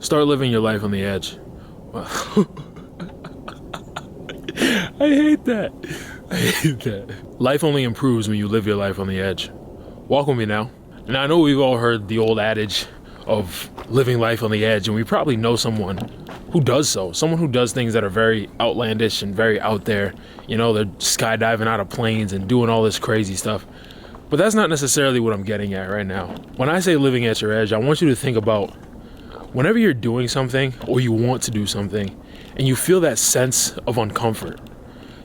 Start living your life on the edge. I hate that. I hate that. Life only improves when you live your life on the edge. Walk with me now. Now, I know we've all heard the old adage of living life on the edge, and we probably know someone who does so. Someone who does things that are very outlandish and very out there. You know, they're skydiving out of planes and doing all this crazy stuff. But that's not necessarily what I'm getting at right now. When I say living at your edge, I want you to think about whenever you're doing something or you want to do something and you feel that sense of uncomfort.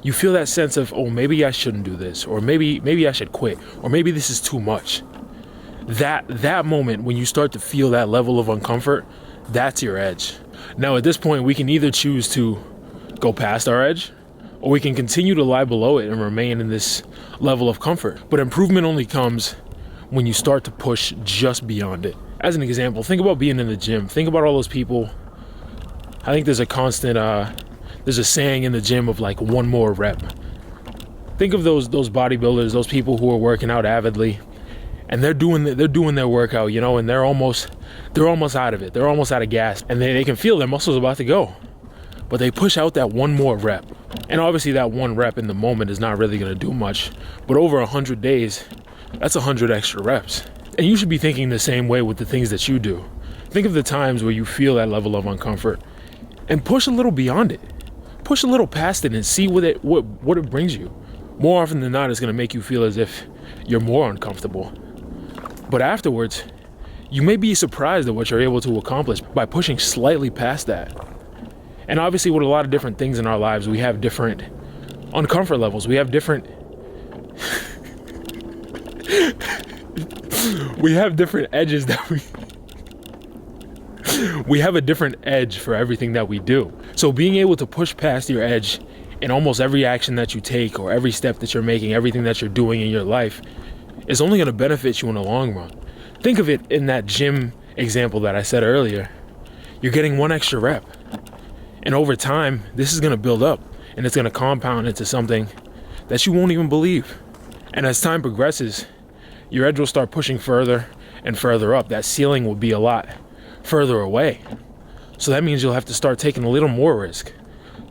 You feel that sense of, oh, maybe I shouldn't do this, or maybe I should quit, or maybe this is too much. That moment when you start to feel that level of uncomfort, that's your edge. Now at this point, we can either choose to go past our edge, or we can continue to lie below it and remain in this level of comfort. But improvement only comes when you start to push just beyond it. As an example, think about being in the gym. Think about all those people. I think there's a saying in the gym of like one more rep. Think of those bodybuilders, those people who are working out avidly, and they're doing their workout, you know, and they're almost out of it. They're almost out of gas, and they can feel their muscles about to go. But they push out that one more rep. And obviously that one rep in the moment is not really going to do much. But over 100 days, that's 100 extra reps. And you should be thinking the same way with the things that you do. Think of the times where you feel that level of uncomfort and push a little beyond it. Push a little past it and see what it brings you. More often than not, it's going to make you feel as if you're more uncomfortable. But afterwards, you may be surprised at what you're able to accomplish by pushing slightly past that. And obviously with a lot of different things in our lives, we have different uncomfort levels. We have different edges that we have a different edge for everything that we do. So being able to push past your edge in almost every action that you take or every step that you're making, everything that you're doing in your life is only going to benefit you in the long run. Think of it in that gym example that I said earlier. You're getting one extra rep. And over time, this is going to build up and it's going to compound into something that you won't even believe. And as time progresses, your edge will start pushing further and further up. That ceiling will be a lot further away. So that means you'll have to start taking a little more risk.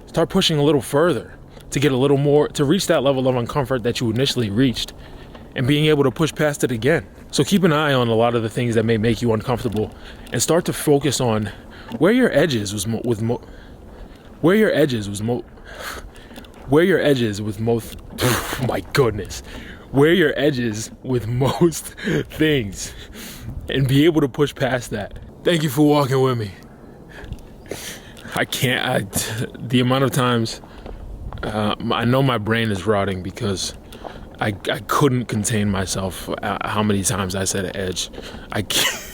Start pushing a little further to get a little more, to reach that level of uncomfort that you initially reached and being able to push past it again. So keep an eye on a lot of the things that may make you uncomfortable and start to focus on where your edges with most things and be able to push past that. Thank you for walking with me. The amount of times I know my brain is rotting because I couldn't contain myself how many times I said edge. I can't.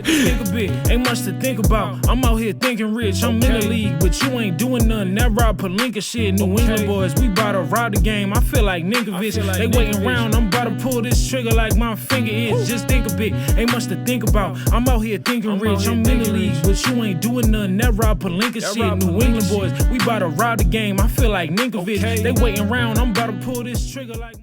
Think a bit, ain't much to think about. I'm out here thinking rich, I'm in the league, but you ain't doing nothing. That Rob Pelinka shit, New England boys, we bout to ride the game. I feel like Ninkovich, they waiting around. I'm about to pull this trigger like my finger is. Just think a bit, ain't much to think about. I'm out here thinking rich, I'm in the league, but you ain't doing nothing. That Rob Pelinka shit, New England boys, we bout to ride the game. I feel like Ninkovich, they waiting around. I'm about to pull this trigger like